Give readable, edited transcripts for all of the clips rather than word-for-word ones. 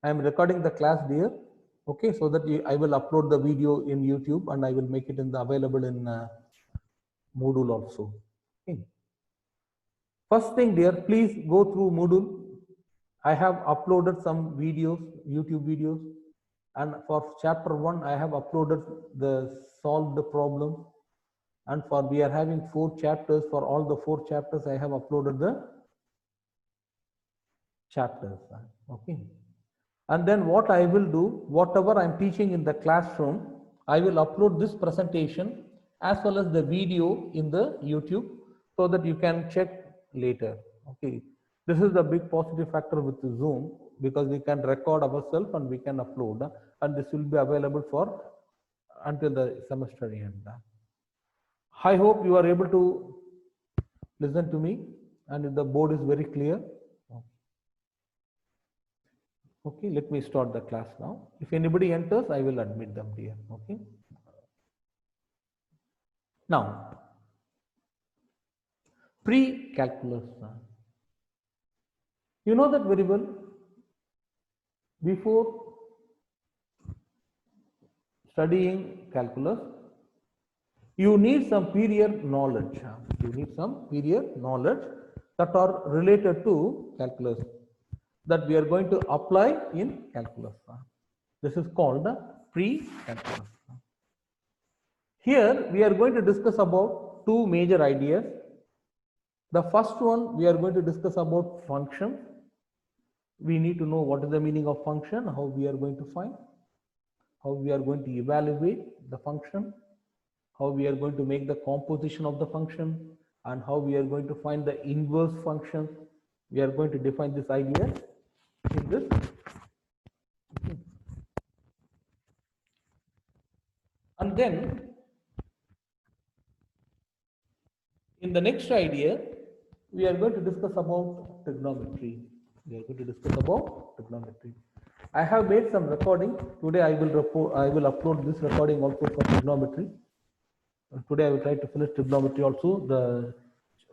I am recording the class dear. Okay, so that I will upload the video in YouTube and I will make it in the available in Moodle also. Okay. First thing dear, please go through Moodle. I have uploaded some videos, YouTube videos, and for chapter 1 I have uploaded the solved problem, and for we are having 4 chapters. For all the 4 chapters I have uploaded the chapters. Okay. And then what I will do, whatever I'm teaching in the classroom, I will upload this presentation as well as the video in the YouTube so that you can check later. Okay. This is the big positive factor with Zoom, because we can record ourselves and we can upload, and this will be available for until the semester end. I hope you are able to listen to me and the board is very clear. Okay, let me start the class now. If anybody enters, I will admit them here. Okay. Now, pre-calculus. You know that very well. Before studying calculus, you need some period knowledge. You need some period knowledge that are related to calculus, that we are going to apply in calculus. This is called pre-calculus. Here we are going to discuss about 2 major ideas. The first one, we are going to discuss about function. We need to know what is the meaning of function, how we are going to find, how we are going to evaluate the function, how we are going to make the composition of the function, and how we are going to find the inverse function. We are going to define this idea in this. And then in the next idea, we are going to discuss about trigonometry. We are going to discuss about trigonometry. I have made some recording. Today I will upload this recording also for trigonometry. Today I will try to finish trigonometry also, the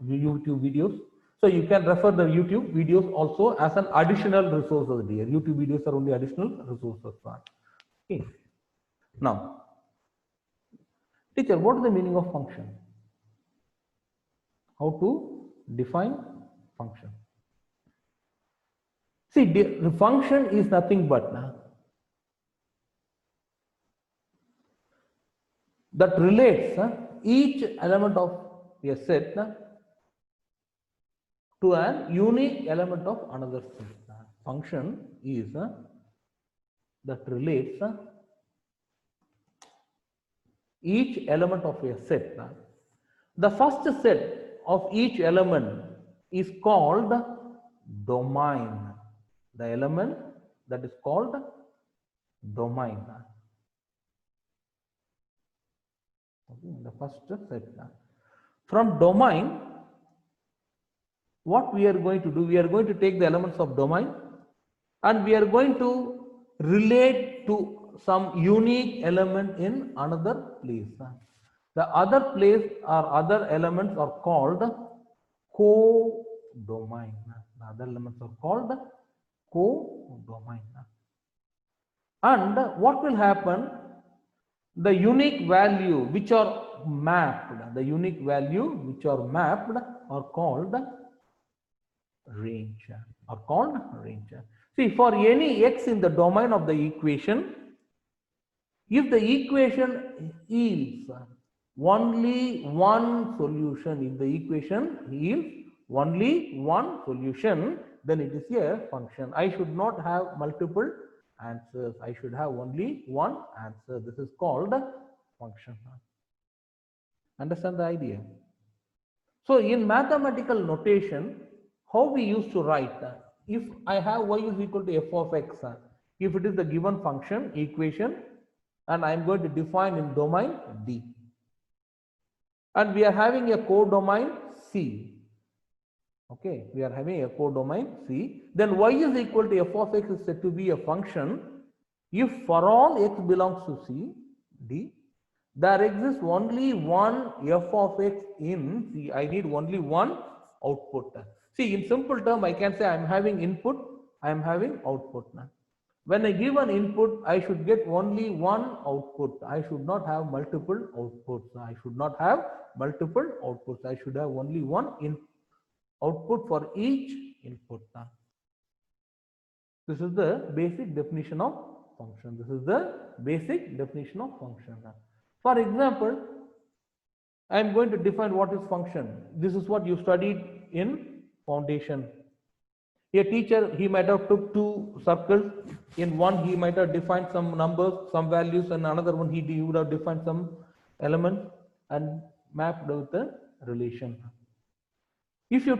YouTube videos. So you can refer the YouTube videos also as an additional resources here. YouTube videos are only additional resources. Okay. Now, teacher, what is the meaning of function? How to define function? See, the function is nothing but that relates each element of a set to an unique element of another set. Function is that relates each element of a set. The first set of each element is called domain. The element that is called domain. Okay, the first set. From domain, what we are going to do, we are going to take the elements of domain and we are going to relate to some unique element in another place. The other place or other elements are called co-domain. The other elements are called co-domain. And what will happen? The unique value which are mapped, are called range. See, for any x in the domain of the equation, if the equation yields only one solution, then it is a function. I should not have multiple answers. I should have only one answer. This is called function. Understand the idea? So in mathematical notation, how we used to write, if I have y is equal to f of x, if it is the given function equation, and I am going to define in domain D, and we are having a codomain C. Okay, we are having a codomain C. Then y is equal to f of x is said to be a function if for all x belongs to C, D, there exists only one f of x in C. I need only one output. See, in simple term, I can say I am having input, I am having output. When I give an input, I should get only one output. I should not have multiple outputs. I should not have multiple outputs. I should have only one output for each input. This is the basic definition of function. This is the basic definition of function. For example, I am going to define what is function. This is what you studied in foundation. A teacher, he might have took two circles. In one, he might have defined some numbers, some values, and another one he would have defined some elements and mapped with the relation. If you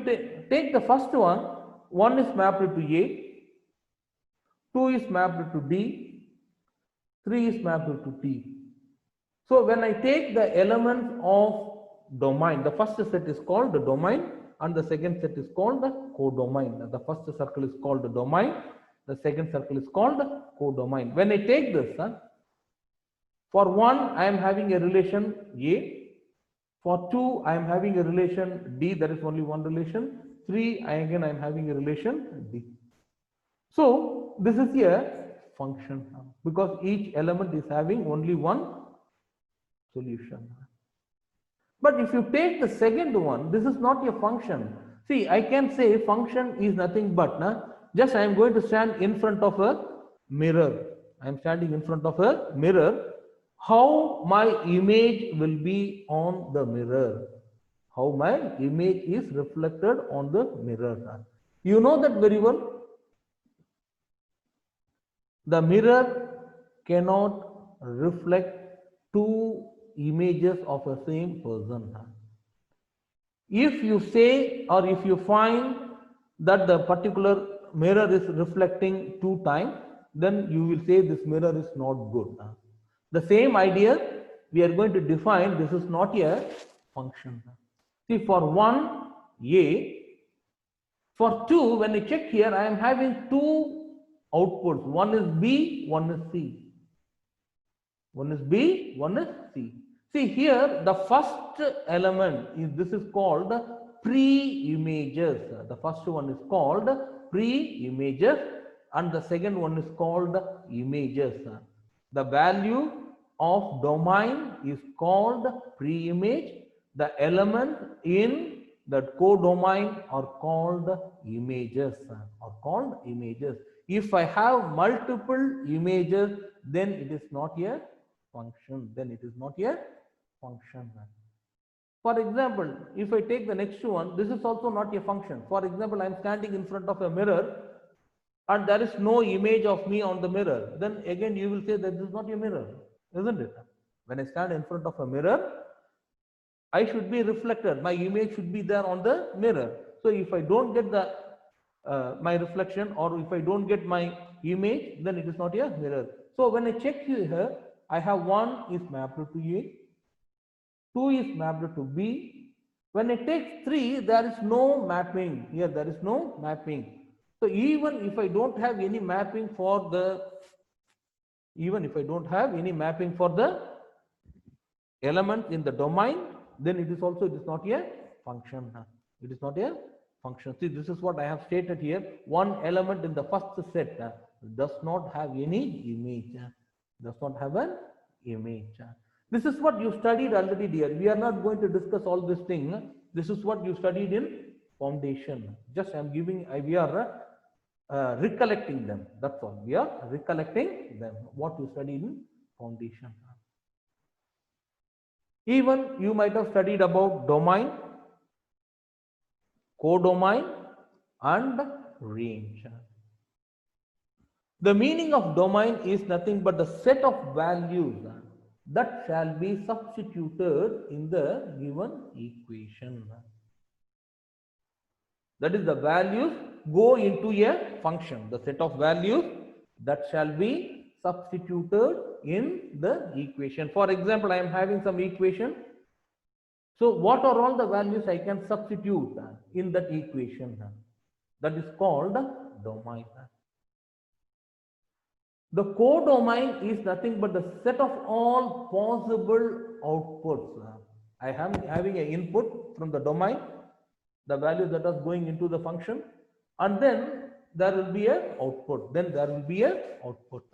take the first one is mapped to A, 2 is mapped to D, 3 is mapped to T. So when I take the elements of domain, the first set is called the domain and the second set is called the codomain. The first circle is called the domain, the second circle is called the codomain. When I take this, for 1 I am having a relation A, for 2 I am having a relation D, there is only one relation, 3 I am having a relation D. So this is a function because each element is having only one solution. But if you take the second one, this is not a function. See, I can say function is nothing but just I am going to stand in front of a mirror. I am standing in front of a mirror. How my image will be on the mirror? How my image is reflected on the mirror? You know that very well. The mirror cannot reflect two images of a same person. If you say or if you find that the particular mirror is reflecting 2 times, then you will say this mirror is not good. The same idea we are going to define, this is not a function. See, for 1 A, for 2, when I check here, I am having 2 outputs. One is B, one is C. One is B, one is C. See here, the first element is, this is called pre-images. The first one is called pre-images and the second one is called images. The value of domain is called pre-image. The element in the codomain are called images. If I have multiple images, then it is not a function. For example, if I take the next one, this is also not a function. For example, I am standing in front of a mirror and there is no image of me on the mirror. Then again you will say that this is not a mirror, isn't it? When I stand in front of a mirror, I should be reflected. My image should be there on the mirror. So if I don't get the my reflection or if I don't get my image, then it is not a mirror. So when I check here, I have 1 is mapped to A, 2 is mapped to B. When I take 3, there is no mapping. Here there is no mapping. So even if I don't have any mapping for the element in the domain, then it is not a function. It is not a function. See, this is what I have stated here. One element in the first set does not have any image. This is what you studied already, dear. We are not going to discuss all this thing. This is what you studied in foundation. Just I am giving, we are recollecting them. That's all. We are recollecting them. What you studied in foundation. Even you might have studied about domain, codomain, and range. The meaning of domain is nothing but the set of values that shall be substituted in the given equation. That is, the values go into a function. The set of values that shall be substituted in the equation. For example, I am having some equation. So what are all the values I can substitute in that equation? That is called domain. The codomain is nothing but the set of all possible outputs. I am having an input from the domain, the value that is going into the function, and then there will be a output. Then there will be a output.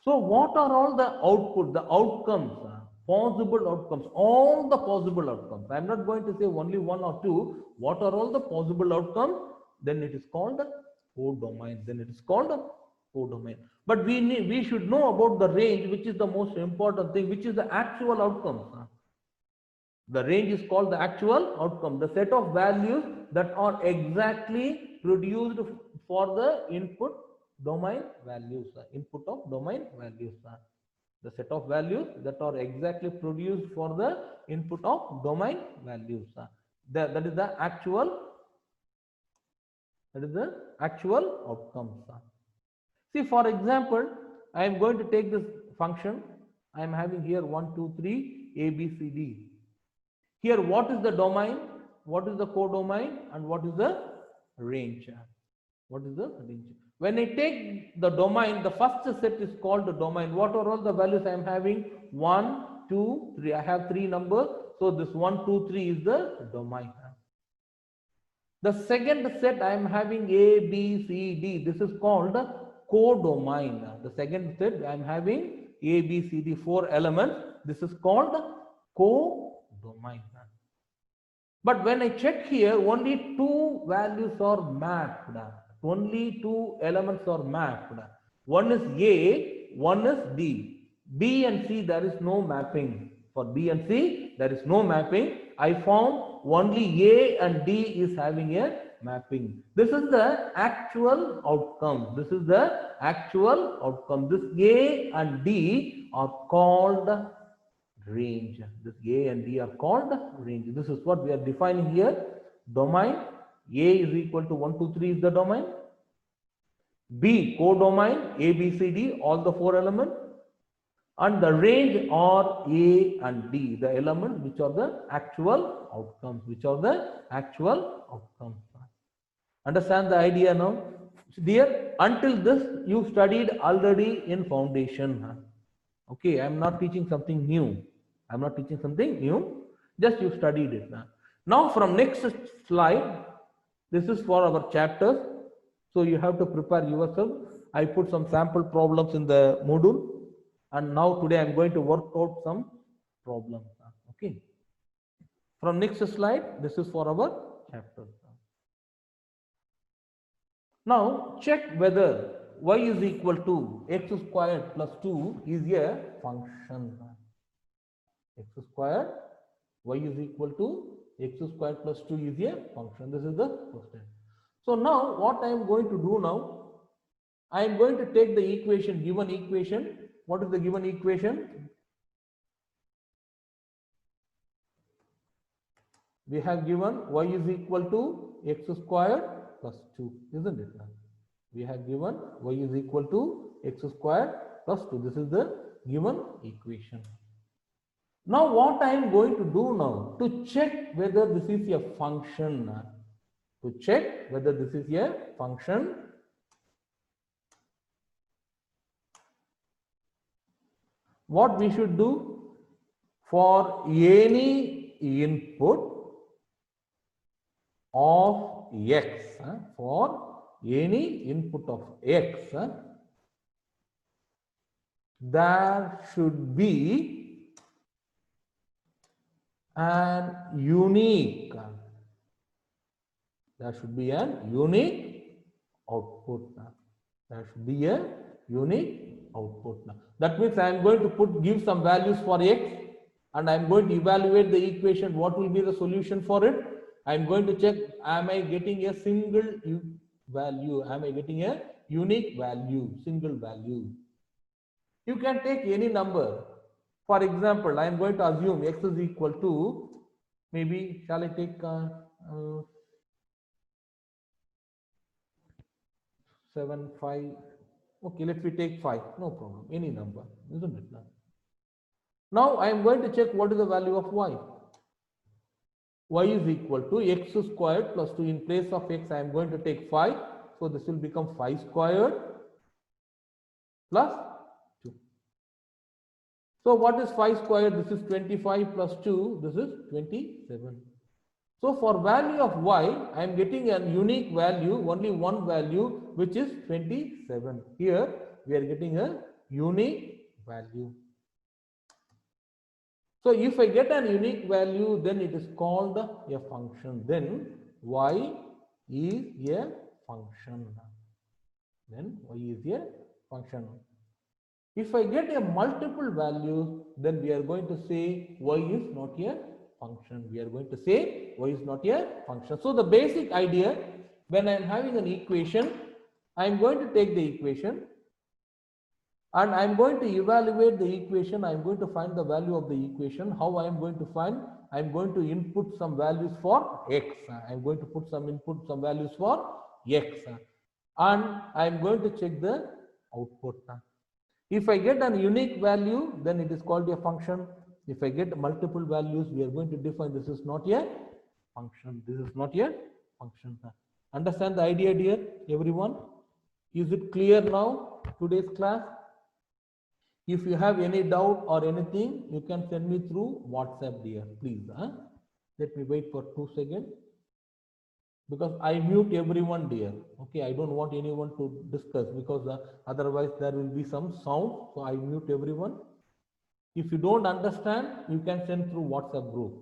So what are all the output, the outcomes, possible outcomes, all the possible outcomes? I am not going to say only one or two. What are all the possible outcomes? Then it is called a codomain. Then it is called a codomain. But we should know about the range, which is the most important thing, which is the actual outcomes. The range is called the actual outcome, the set of values that are exactly produced for the input domain values, input of domain values. The set of values that are exactly produced for the input of domain values. That is the actual outcomes. See, for example, I am going to take this function. I am having here 1, 2, 3, A, B, C, D. Here, what is the domain, what is the codomain, and what is the range? What is the range? When I take the domain, the first set is called the domain. What are all the values I am having? 1, 2, 3. I have 3 numbers. So this 1, 2, 3 is the domain. The second set I am having A, B, C, D. This is called codomain. The second set I am having A, B, C, D, 4 elements. This is called codomain. But when I check here, only 2 values are mapped. Only 2 elements are mapped. One is A, one is D. B and C, there is no mapping. For B and C, there is no mapping. I found only A and D is having a mapping. This is the actual outcome. This is the actual outcome. This A and D are called range. This A and D are called range. This is what we are defining here. Domain A is equal to 1, 2, 3 is the domain. B, codomain, A, B, C, D, all the 4 elements. And the range are A and D, the elements which are the actual outcomes. Which are the actual outcomes. Understand the idea now? Dear, until this you studied already in foundation. Okay, I am not teaching something new. I am not teaching something new. Just you studied it. Now from next slide, this is for our chapters. So you have to prepare yourself. I put some sample problems in the Moodle. And now today I am going to work out some problems. Okay. From next slide, this is for our chapters. Now check whether y is equal to x squared plus 2 is a function. X squared, y is equal to x squared plus 2 is a function. This is the question. So now what I am going to do now, I am going to take the equation, given equation. What is the given equation? We have given y is equal to x squared plus 2, isn't it? We have given y is equal to x squared plus 2. This is the given equation. Now what I am going to do now, to check whether this is a function, to check whether this is a function, what we should do, for any input of x, for any input of x, there should be an unique, there should be an unique output. There should be a unique output. That means I am going to give some values for x, and I am going to evaluate the equation. What will be the solution for it? I am going to check, am I getting a single value? Am I getting a unique value, single value? You can take any number. For example, I am going to assume x is equal to, maybe, shall I take 7, 5, okay, let me take 5, no problem, any number, isn't it? Now I am going to check what is the value of y. Y is equal to x squared plus 2. In place of x, I am going to take 5, so this will become 5 squared plus 2. So what is 5 squared? This is 25 plus 2, this is 27. So for value of y, I am getting a unique value, only one value, which is 27. Here we are getting a unique value. So if I get an unique value, then it is called a function. Then y is a function. Then y is a function. If I get a multiple value, then we are going to say y is not a function. We are going to say y is not a function. So the basic idea, when I am having an equation, I am going to take the equation and I am going to evaluate the equation. I am going to find the value of the equation. How I am going to find? I am going to input some values for x. I am going to put some values for x, and I am going to check the output. If I get an unique value, then it is called a function. If I get multiple values, we are going to define this is not a function. This is not a function. Understand the idea, dear everyone? Is it clear now, today's class? If you have any doubt or anything, you can send me through WhatsApp, dear, please. Let me wait for 2 seconds. Because I mute everyone, dear. Okay, I don't want anyone to discuss, because otherwise there will be some sound. So I mute everyone. If you don't understand, you can send through WhatsApp group.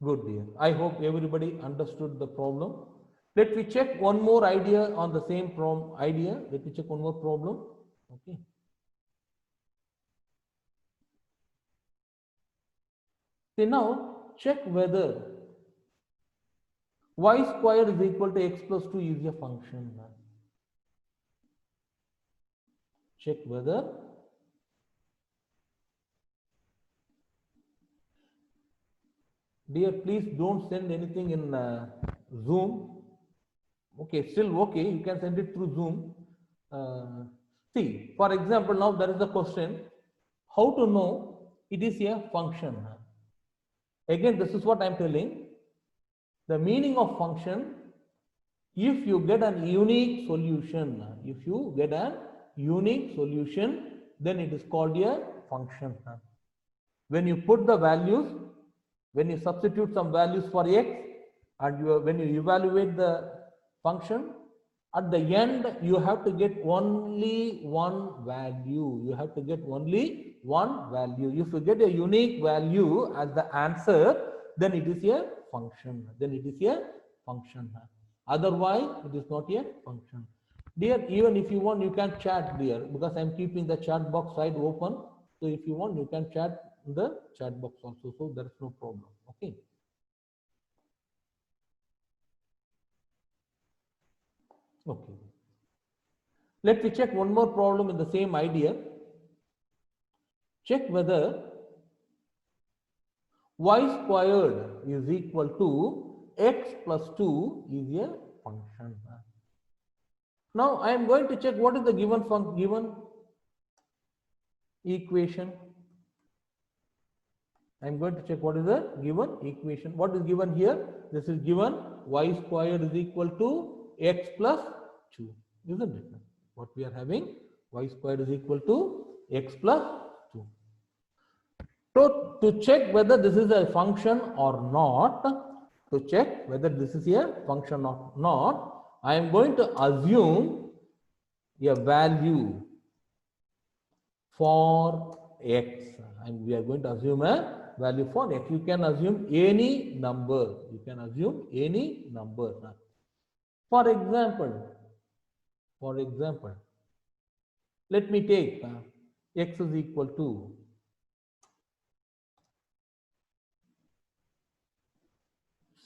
Good, dear. I hope everybody understood the problem. Let me check one more idea on the same idea. Let me check one more problem. Okay. So now check whether y squared is equal to x plus 2 is a function. Check whether dear, please don't send anything in Zoom. Okay, still okay, you can send it through Zoom. See, for example, now there is the question, how to know it is a function? Again, this is what I am telling. The meaning of function, if you get an unique solution, then it is called a function. When you put the values, when you substitute some values for x, and when you evaluate the function, at the end you have to get only one value. You have to get only one value. If you get a unique value as the answer, then it is a function. Otherwise, it is not a function. Dear, even if you want, you can chat, dear, because I am keeping the chat box side open. So if you want, you can chat in the chat box also. So there is no problem. Okay. Okay. Let me check one more problem in the same idea. Check whether y squared is equal to x plus 2 is a function. Now I am going to check what is the given equation. I am going to check what is the given equation. What is given here? This is given y squared is equal to x plus 2, isn't it? What we are having, y squared is equal to x plus 2. So to check whether this is a function or not, I am going to assume a value for x, and we are going to assume a value for x. You can assume any number. For example, let me take x is equal to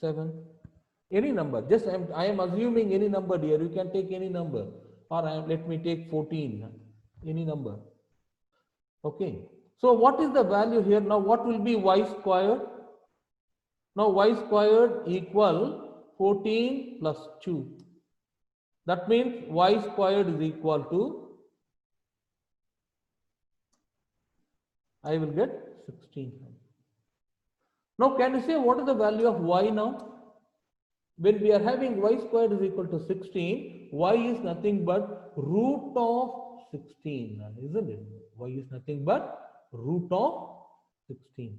7. Any number. Just I am assuming any number here. You can take any number. Or let me take 14. Any number. Okay. So what is the value here? Now what will be y squared? Now y squared equal 14 plus 2. That means y squared is equal to, I will get 16. Now can you say what is the value of y now? When we are having y squared is equal to 16, y is nothing but root of 16, isn't it? Y is nothing but root of 16.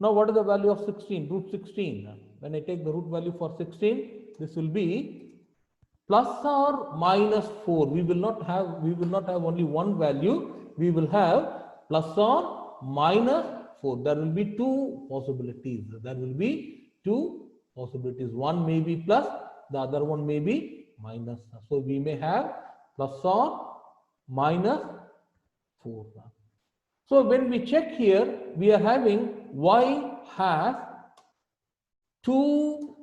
Now, what is the value of 16? Root 16. When I take the root value for 16, this will be plus or minus 4. We will not have only one value. We will have plus or minus 4. There will be two possibilities. One may be plus, the other one may be minus. So we may have plus or minus 4. So when we check here, we are having y has two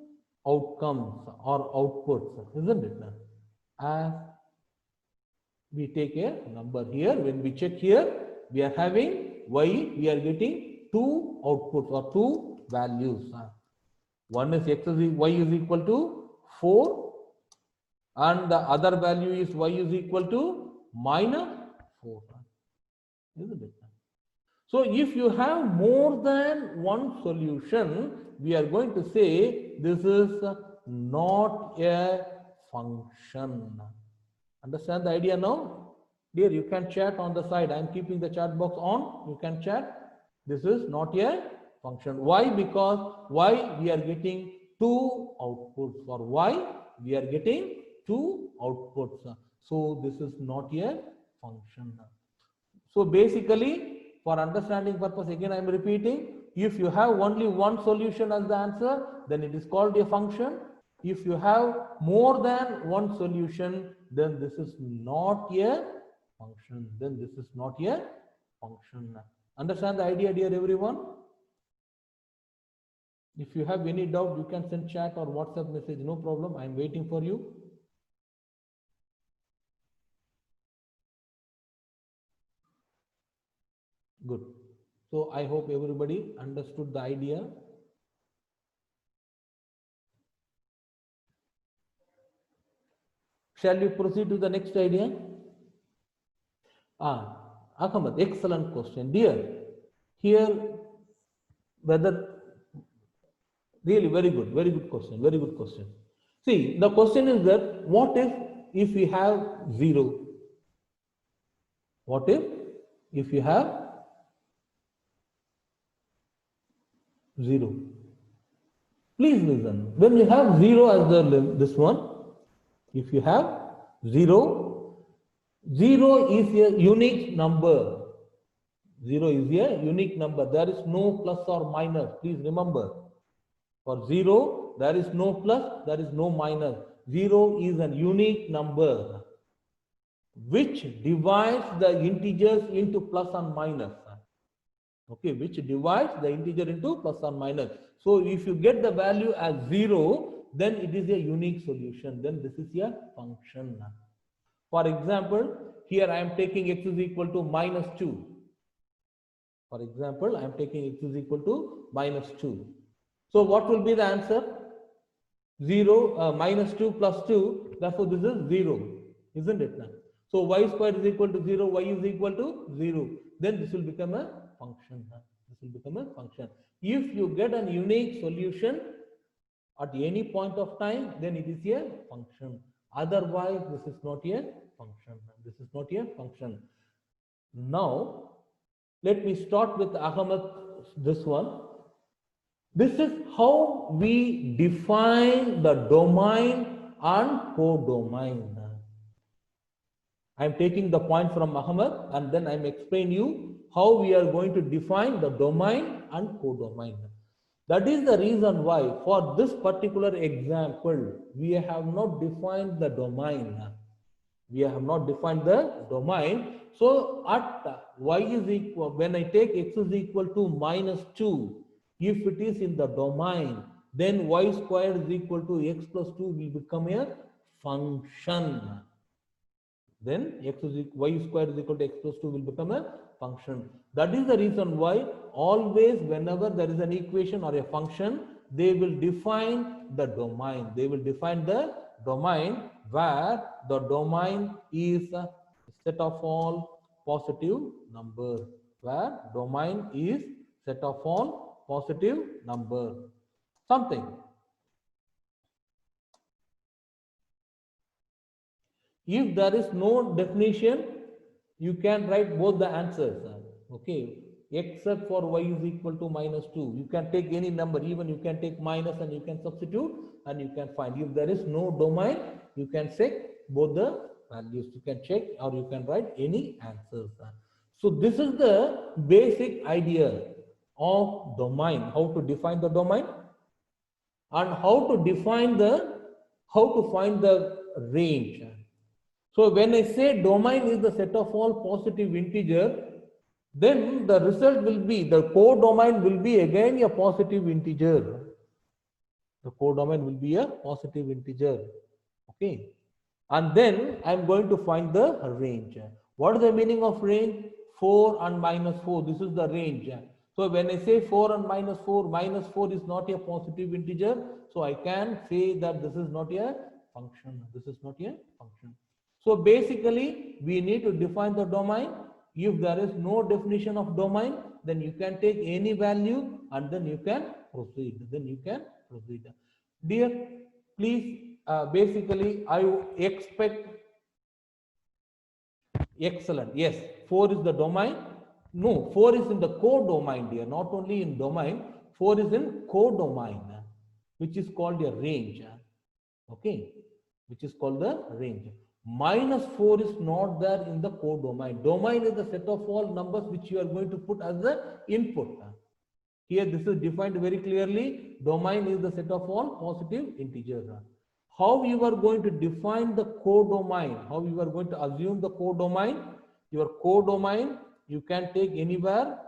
outcomes or outputs, isn't it? As we take a number here, when we check here, we are having y, we are getting two outputs or two values. One is y is equal to 4, and the other value is y is equal to minus 4, isn't it? So if you have more than one solution, we are going to say this is not a function. Understand the idea now? Dear, you can chat on the side. I am keeping the chat box on. You can chat. This is not a function. Why? Because y we are getting two outputs. For y we are getting two outputs. So this is not a function. So basically, for understanding purpose, again I am repeating, if you have only one solution as the answer, then it is called a function. If you have more than one solution, then this is not a function. Understand the idea, dear everyone? If you have any doubt, you can send chat or WhatsApp message, no problem. I am waiting for you. Good. So I hope everybody understood the idea. Shall we proceed to the next idea? Ahmed, excellent question. Dear, here whether really very good question. See, the question is that what if we have 0? What if you have 0? Please listen. When you have 0 as this one, if you have 0, 0 is a unique number. 0 is a unique number. There is no plus or minus. Please remember. For 0, there is no plus, there is no minus. 0 is a unique number which divides the integers into plus and minus. Okay, which divides the integer into plus and minus. So if you get the value as 0, then it is a unique solution. Then this is a function. For example, here I am taking x is equal to minus 2. For example, I am taking x is equal to minus 2. So what will be the answer? 0 minus 2 plus 2. Therefore, this is 0, isn't it? So y squared is equal to 0. Y is equal to 0. Then this will become a function. If you get a unique solution at any point of time, then it is a function. Otherwise, this is not a function. Now, let me start with Ahmed, this one. This is how we define the domain and codomain. I am taking the point from Ahmed and then I am explaining you how we are going to define the domain and codomain. That is the reason why for this particular example, we have not defined the domain. So at y is equal, when I take x is equal to minus 2, if it is in the domain, then y squared is equal to x plus 2 will become a function. Then y squared is equal to x plus 2 will become a function. That is the reason why always whenever there is an equation or a function, they will define the domain. Where the domain is a set of all positive numbers. Something. If there is no definition, you can write both the answers. Okay, except for y is equal to minus 2. You can take any number, even you can take minus and you can substitute and you can find. If there is no domain, you can check both the values. You can check or you can write any answers. So this is the basic idea of domain, how to define the domain and how to define how to find the range. So when I say domain is the set of all positive integer, then the result will be, the codomain will be again a positive integer. The codomain will be a positive integer. Okay. And then I'm going to find the range. What is the meaning of range? 4 and minus 4. This is the range. So when I say 4 and minus 4 is not a positive integer. So I can say that this is not a function. This is not a function. So basically, we need to define the domain. If there is no definition of domain, then you can take any value and then you can proceed. Dear, please, basically, I expect excellent. Yes, 4 is the domain. No, 4 is in the codomain, dear. Not only in domain, 4 is in codomain, which is called a range. Okay, which is called the range. Minus 4 is not there in the codomain. Domain is the set of all numbers which you are going to put as the input. Here this is defined very clearly. Domain is the set of all positive integers. How you are going to define the codomain? How you are going to assume the codomain? Your codomain you can take anywhere.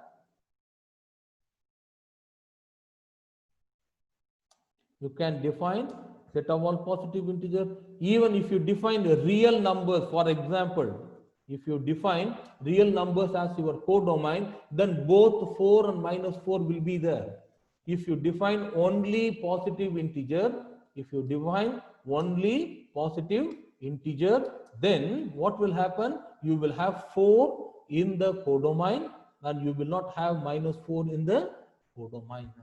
You can define set of all positive integer. Even if you define real numbers, for example, if you define real numbers as your codomain, then both 4 and minus 4 will be there. If you define only positive integer, then what will happen? You will have 4 in the codomain and you will not have minus 4 in the codomain.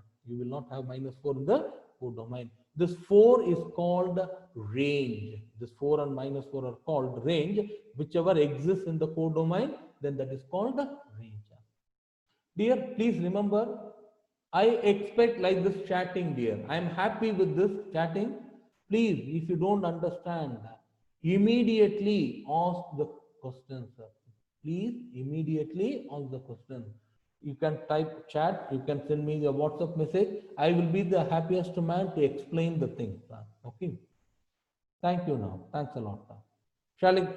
This 4 is called range. This 4 and minus 4 are called range. Whichever exists in the codomain, then that is called range. Dear, please remember, I expect like this chatting, dear. I am happy with this chatting. Please, if you don't understand, immediately ask the questions. Please, immediately ask the question. You can type chat, you can send me a WhatsApp message. I will be the happiest man to explain the things. Okay. Thank you now. Thanks a lot.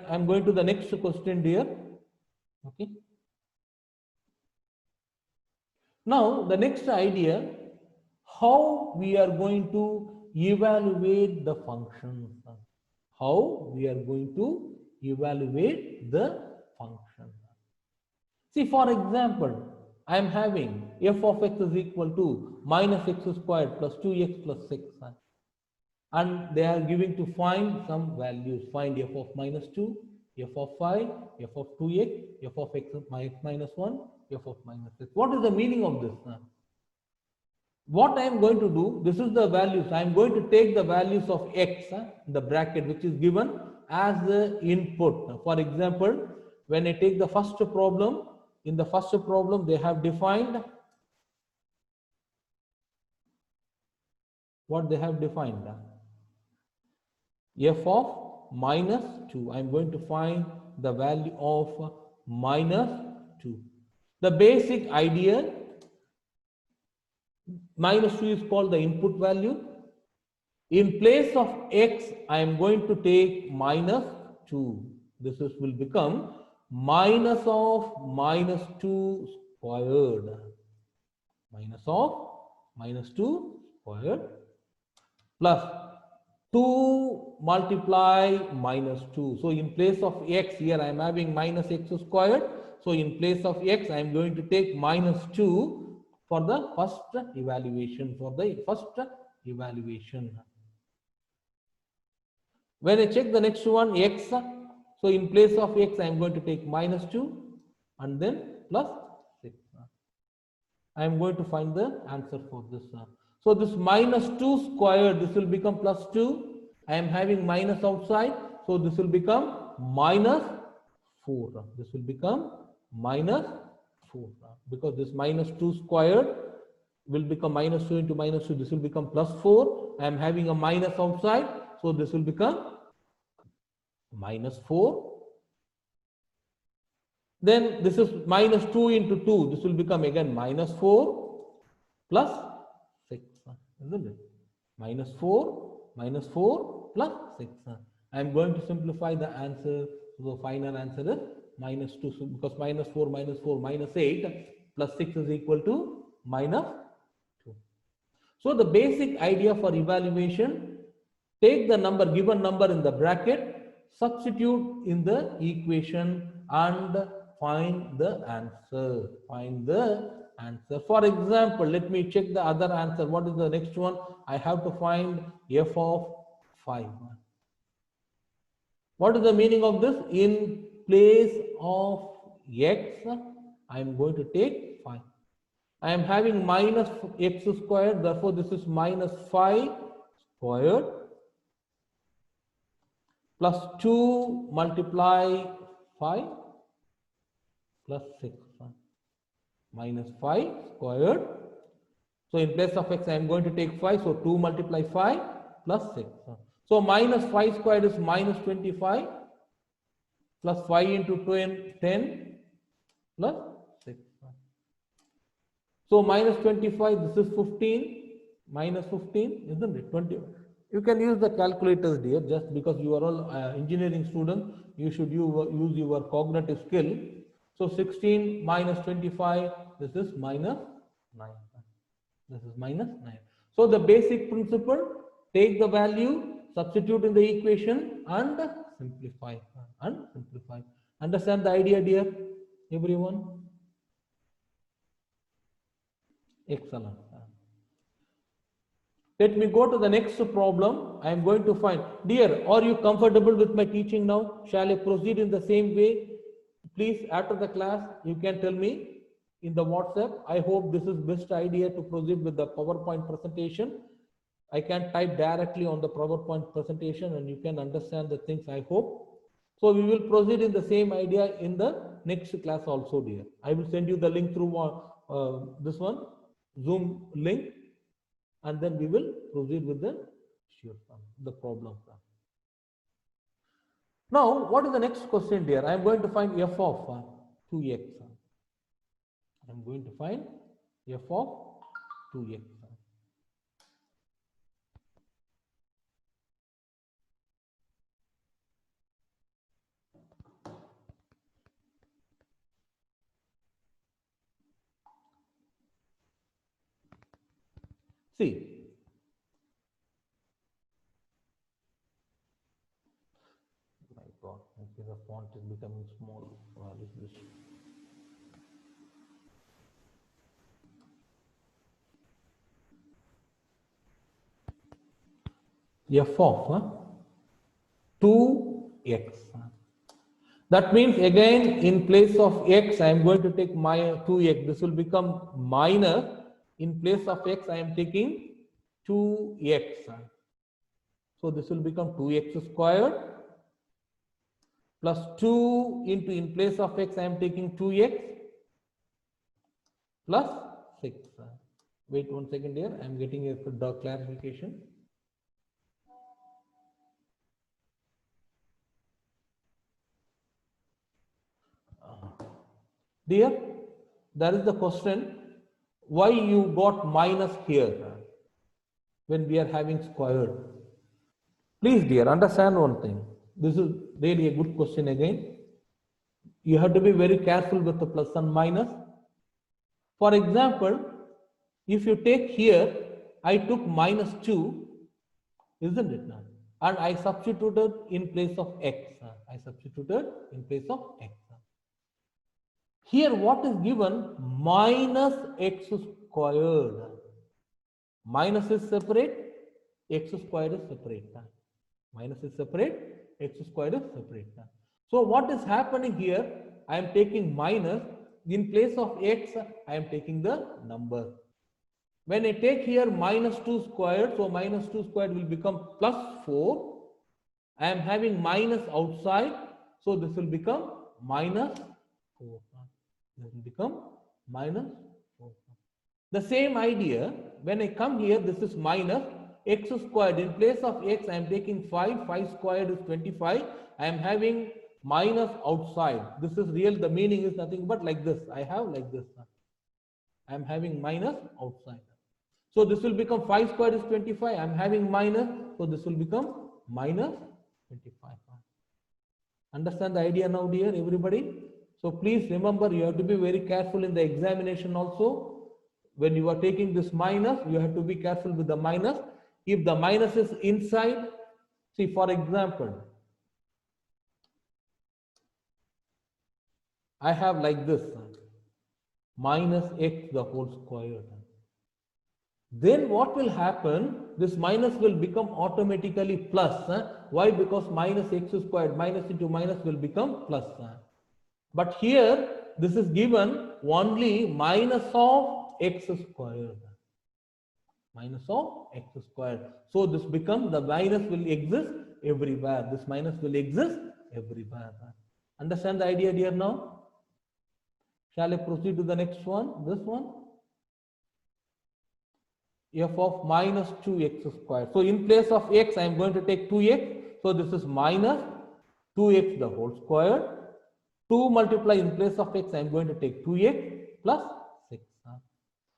I'm going to the next question, dear. Okay. Now, the next idea, how we are going to evaluate the functions. See, for example, I am having f of x is equal to minus x squared plus 2x plus 6. And they are giving to find some values. Find f of minus 2, f of 5, f of 2x, f of x minus 1, f of minus 6. What is the meaning of this? What I am going to do, this is the values. I am going to take the values of x, the bracket which is given as the input. For example, when I take the first problem, in the first problem they have defined what they have defined. F of minus 2. I am going to find the value of minus 2. The basic idea, minus 2 is called the input value. In place of x, I am going to take minus 2. This will become minus of minus 2 squared. Minus of minus 2 squared plus 2 multiply minus 2. So in place of x, here I am having minus x squared. So in place of x, I am going to take minus 2 for the first evaluation. When I check the next one, x, so in place of x, I am going to take minus 2 and then plus 6. I am going to find the answer for this. So this minus 2 squared, this will become plus 2. I am having minus outside, so this will become minus 4. This will become minus 4 because this minus 2 squared will become minus 2 into minus 2. This will become plus 4. I am having a minus outside. So this will become minus 4. Then this is minus 2 into 2. This will become again minus 4 plus 6. Isn't it? Minus 4 plus 6. I am going to simplify the answer. So the final answer is minus 2. So because minus 4 minus 8 plus 6 is equal to minus 2. So the basic idea for evaluation, take the number, given number in the bracket, substitute in the equation and find the answer. Find the answer. For example, let me check the other answer. What is the next one? I have to find f of 5. What is the meaning of this? In place of x, I am going to take 5. I am having minus x squared, therefore this is minus 5 squared plus 2 multiply 5 plus 6 minus 5 squared. So in place of x I am going to take 5, so 2 multiply 5 plus 6. So minus 5 squared is minus 25 plus 5 into 10 plus 6. So minus 25, this is 15, minus 15, isn't it? 20. You can use the calculators, dear, just because you are all engineering students, you should use your cognitive skill. So 16 minus 25, this is minus 9. This is minus 9. So the basic principle, take the value, substitute in the equation and simplify. Understand the idea, dear, everyone? Excellent. Let me go to the next problem. I am going to find, dear, are you comfortable with my teaching now? Shall I proceed in the same way? Please, after the class, you can tell me in the WhatsApp. I hope this is best idea to proceed with the PowerPoint presentation. I can type directly on the PowerPoint presentation and you can understand the things, I hope. So we will proceed in the same idea in the next class also, dear. I will send you the link through this one, Zoom link, and then we will proceed with the problem. Now, what is the next question, dear? I am going to find f of 2x. I am going to find f of 2x. See, my God, the font is becoming small. What is this? F of 2x. That means again in place of x I am going to take my 2x. This will become minus. In place of x I am taking 2x. So this will become 2x squared plus 2 into, in place of x I am taking 2x plus 6. Wait 1 second here. I am getting a clarification. Dear, there is the question, why you got minus here when we are having squared? Please, dear, understand one thing. This is really a good question again. You have to be very careful with the plus and minus. For example, if you take here, I took minus 2, isn't it now? And I substituted in place of x. I substituted in place of x. Here what is given? Minus x squared. Minus is separate, x squared is separate. Minus is separate, x squared is separate. So what is happening here? I am taking minus. In place of x, I am taking the number. When I take here minus 2 squared, so minus 2 squared will become plus 4. I am having minus outside. So this will become minus 4. This will become minus 4. The same idea, when I come here, this is minus x squared. In place of x, I am taking 5. 5 squared is 25. I am having minus outside. This is real. The meaning is nothing but like this. I have like this. I am having minus outside. So this will become 5 squared is 25. I am having minus. So this will become minus 25. Understand the idea now, dear everybody? So please remember, you have to be very careful in the examination also. When you are taking this minus, you have to be careful with the minus. If the minus is inside, see for example, I have like this, minus x the whole square. Then what will happen? This minus will become automatically plus. Why? Because minus x squared, minus into minus will become plus. But here, this is given only minus of x squared. Minus of x squared. So this becomes, the minus will exist everywhere. This minus will exist everywhere. Understand the idea, dear, now? Shall I proceed to the next one? This one? F of minus 2x squared. So in place of x, I am going to take 2x. So this is minus 2x the whole squared. 2 multiply in place of x, I am going to take 2x plus 6.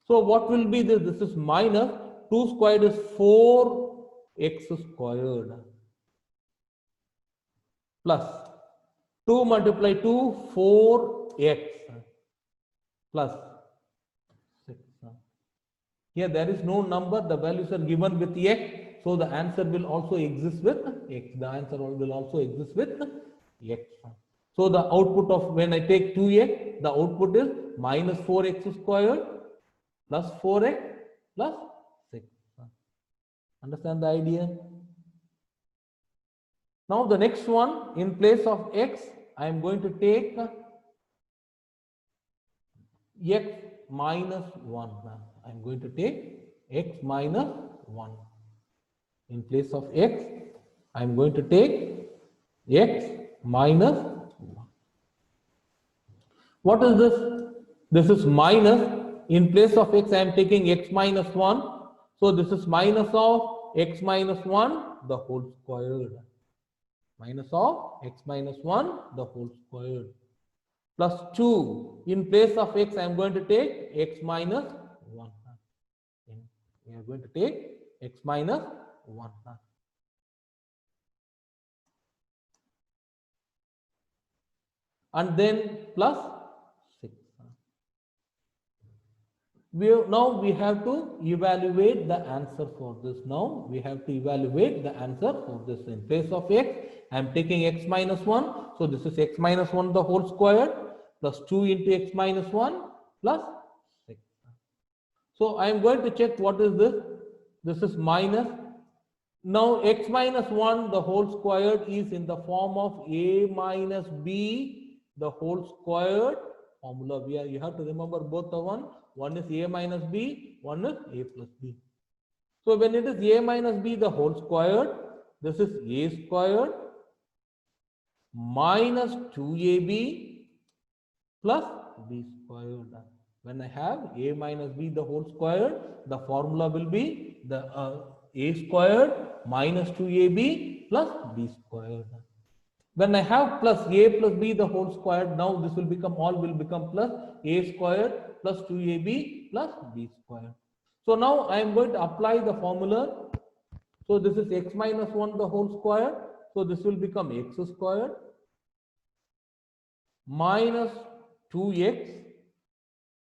So what will be this? This is minus 2 squared is 4x squared plus 2 multiply 2, 4x plus 6. Here there is no number, the values are given with x, so the answer will also exist with x. The answer will also exist with x. So the output of, when I take 2x, the output is minus 4x squared plus 4x plus 6. Understand the idea? Now the next one, in place of x, I am going to take x minus 1. I am going to take x minus 1. In place of x, I am going to take x minus 1. What is this? This is minus. In place of x, I am taking x minus 1. So this is minus of x minus 1, the whole squared. Minus of x minus 1, the whole squared. Plus 2. In place of x, I am going to take x minus 1. We are going to take x minus 1. And then plus 6. Now we have to evaluate the answer for this. Now we have to evaluate the answer for this. In place of x, I am taking x minus 1. So this is x minus 1 the whole squared plus 2 into x minus 1 plus 6. So I am going to check what is this. This is minus. Now x minus 1 the whole squared is in the form of a minus b the whole squared formula. You have to remember both the one. One is a minus b, one is a plus b. So when it is a minus b the whole squared, this is a squared minus 2ab plus b squared. When I have a minus b the whole squared, the formula will be the a squared minus 2ab plus b squared. When I have plus a plus b the whole squared, now this will become, all will become plus a squared plus 2ab plus b squared. So now I am going to apply the formula. So this is x minus 1 the whole squared. So this will become x squared minus 2x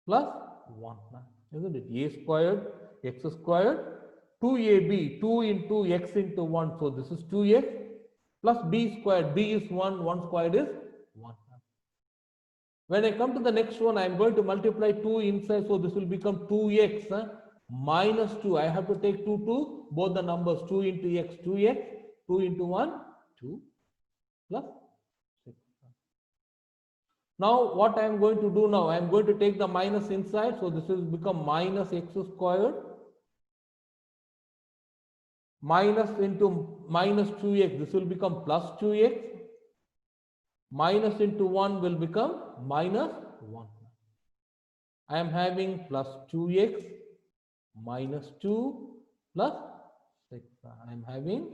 plus 1. Isn't it? A squared, x squared, 2ab, 2 into x into 1. So this is 2x plus b squared. B is 1, 1 squared is 1. When I come to the next one, I am going to multiply 2 inside. So this will become 2x minus 2. I have to take 2 to both the numbers. 2 into x, 2x, 2 into 1, 2 plus 6. Now what I am going to do now, I am going to take the minus inside. So this will become minus x squared minus into minus 2x. This will become plus 2x minus into 1 will become minus 1. I am having plus 2x minus 2 plus 6. I am having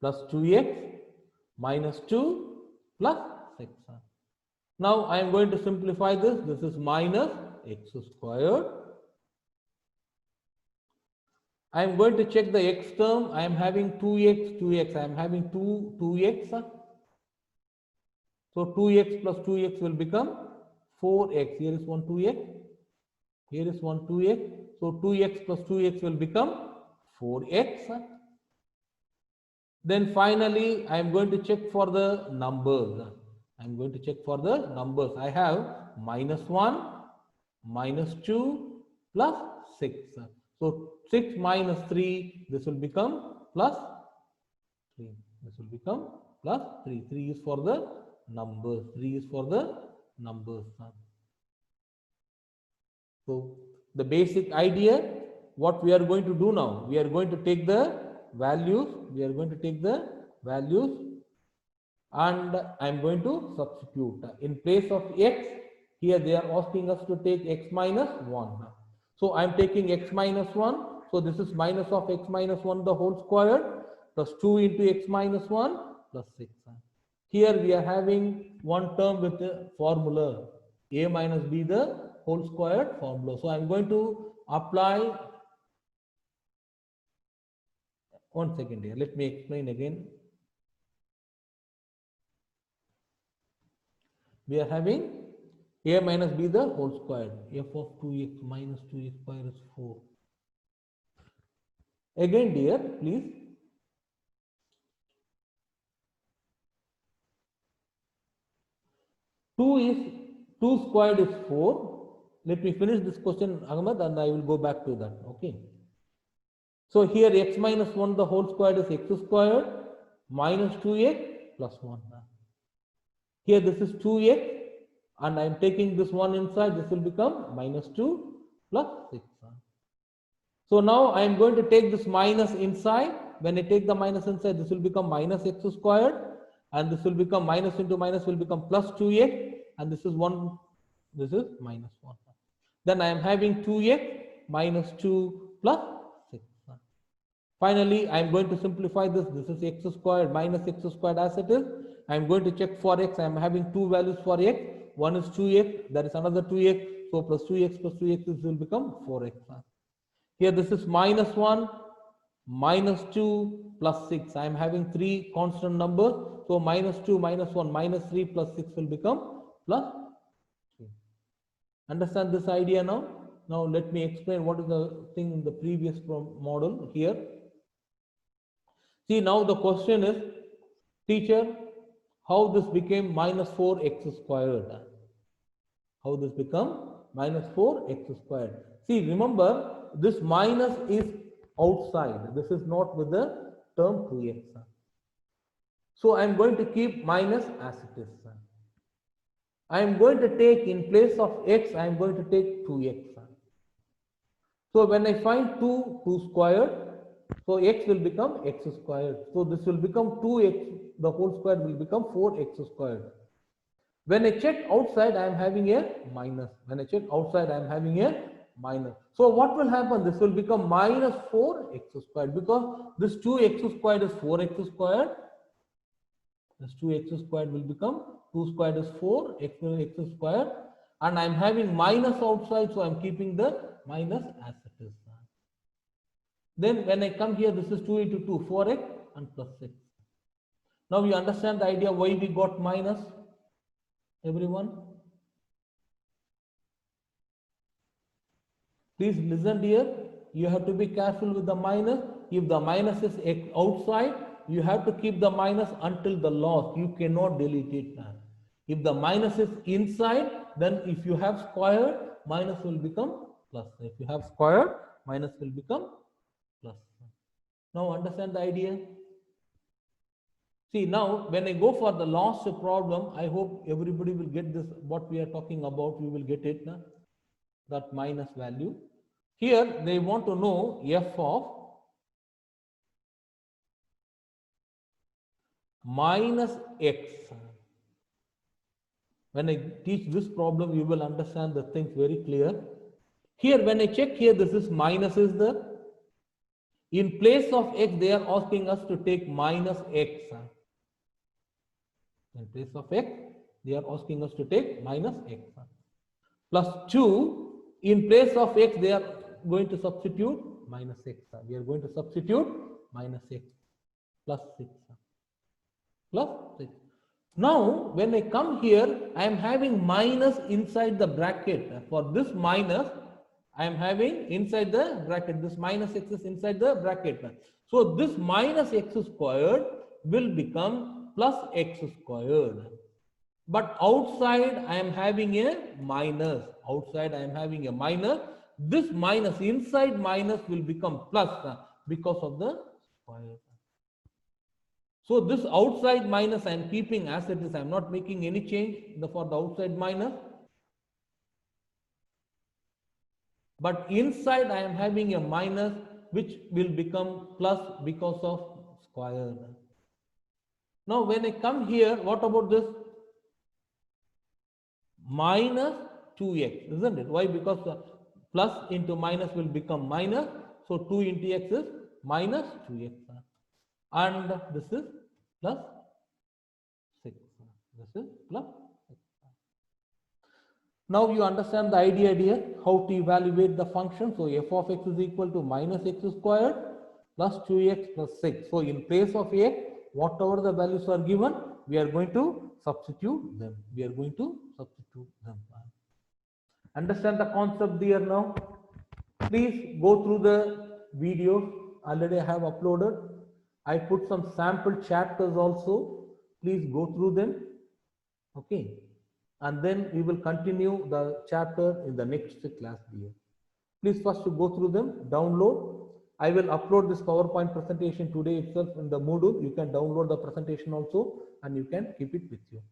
plus 2x minus 2 plus 6. Now I am going to simplify this. This is minus x squared. I am going to check the x term. I am having 2x, 2x. I am having 2x. So 2x plus 2x will become 4x. Here is one 2x. Here is one 2x. So 2x plus 2x will become 4x. Then finally, I am going to check for the numbers. I am going to check for the numbers. I have minus 1, minus 2, plus 6. So 6 minus 3, this will become plus 3. This will become plus 3. 3 is for the numbers. 3 is for the numbers. So the basic idea, what we are going to do now, we are going to take the values, and I am going to substitute. In place of x, here they are asking us to take x minus 1. So I am taking x minus 1. So this is minus of x minus 1 the whole squared plus 2 into x minus 1 plus 6. Here we are having one term with the formula a minus b the whole squared formula. So I am going to apply. One second here, let me explain again. We are having a minus b the whole squared. F of 2x minus 2x square is 4. Again dear, please. Two squared is 4. Let me finish this question, Ahmed, and I will go back to that. Okay. So here x minus 1 the whole squared is x squared minus 2x plus 1. Here this is 2x and I am taking this one inside, this will become minus 2 plus 6. So now I am going to take this minus inside. When I take the minus inside, this will become minus x squared, and this will become minus into minus will become plus 2x, and this is 1, this is minus 1. Then I am having 2x minus 2 plus 6. Finally, I am going to simplify this. This is x squared minus x squared as it is. I am going to check for x. I am having two values for x. One is 2x, there is another 2x. So plus 2x plus 2x, this will become 4x. Here this is minus 1, minus 2 plus 6. I am having three constant numbers. So minus 2, minus 1, minus 3 plus 6 will become plus 3. Understand this idea now? Now let me explain what is the thing in the previous model here. See, now the question is, teacher, how this became minus 4x squared? How this become minus 4x squared? See, remember, this minus is outside. This is not with the term 2x. So I am going to keep minus as it is. I am going to take in place of x, I am going to take 2x. So when I find 2 squared, so x will become x squared. So this will become 2x, the whole squared will become 4x squared. When I check outside, I am having a minus. When I check outside, I am having a minus. So what will happen? This will become minus 4x squared, because this 2x squared is 4x squared. This 2x squared will become 2 squared is 4, x squared, and I am having minus outside, so I am keeping the minus as it is. Then when I come here, this is 2 into 2, 4x and plus 6. Now you understand the idea why we got minus, everyone? Please listen here. You have to be careful with the minus. If the minus is outside, you have to keep the minus until the loss. You cannot delete it now. If the minus is inside, then if you have squared, minus will become plus. If you have squared, minus will become plus. Now understand the idea? See, now when I go for the loss problem, I hope everybody will get this, what we are talking about, you will get it, that minus value. Here they want to know f of minus x. When I teach this problem, you will understand the things very clear. Here, when I check here, this is minus is the, in place of x, they are asking us to take minus x. In place of x, they are asking us to take minus x. Plus 2, in place of x, they are going to substitute minus x. We are going to substitute minus x plus 6. Plus 6. Now, when I come here, I am having minus inside the bracket. For this minus, I am having inside the bracket. This minus x is inside the bracket. So, this minus x squared will become plus x squared. But outside, I am having a minus. Outside, I am having a minus. This minus, inside minus will become plus because of the square. So this outside minus I am keeping as it is. I am not making any change for the outside minus. But inside I am having a minus which will become plus because of square. Now when I come here, what about this? Minus 2x, isn't it? Why? Because the plus into minus will become minus. So 2 into x is minus 2x. And this is plus 6. This is plus 6. Now you understand the idea here, how to evaluate the function. So f of x is equal to minus x squared plus 2x plus 6. So in place of x, whatever the values are given, we are going to substitute them. We are going to substitute them. Understand the concept there now? Please go through the videos. Already I have uploaded. I put some sample chapters also. Please go through them. Okay. And then we will continue the chapter in the next class here. Please first to go through them, download. I will upload this PowerPoint presentation today itself in the Moodle. You can download the presentation also and you can keep it with you.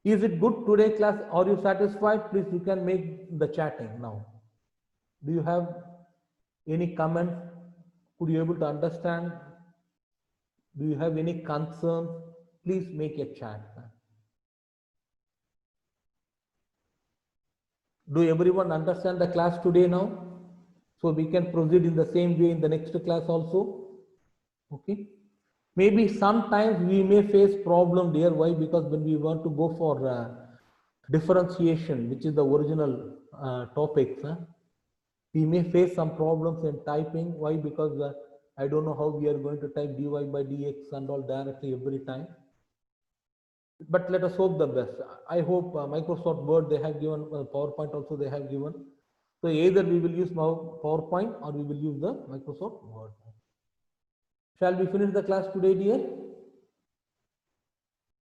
Is it good today class? Are you satisfied? Please, you can make the chatting now. Do you have any comments? Could you able to understand? Do you have any concerns? Please make a chat. Do everyone understand the class today now? So we can proceed in the same way in the next class also. Okay. Maybe sometimes we may face problem there. Why? Because when we want to go for differentiation, which is the original topics, we may face some problems in typing. Why? Because I don't know how we are going to type dy by dx and all directly every time. But let us hope the best. I hope Microsoft Word they have given, PowerPoint also they have given. So either we will use PowerPoint or we will use the Microsoft Word. Shall we finish the class today, dear?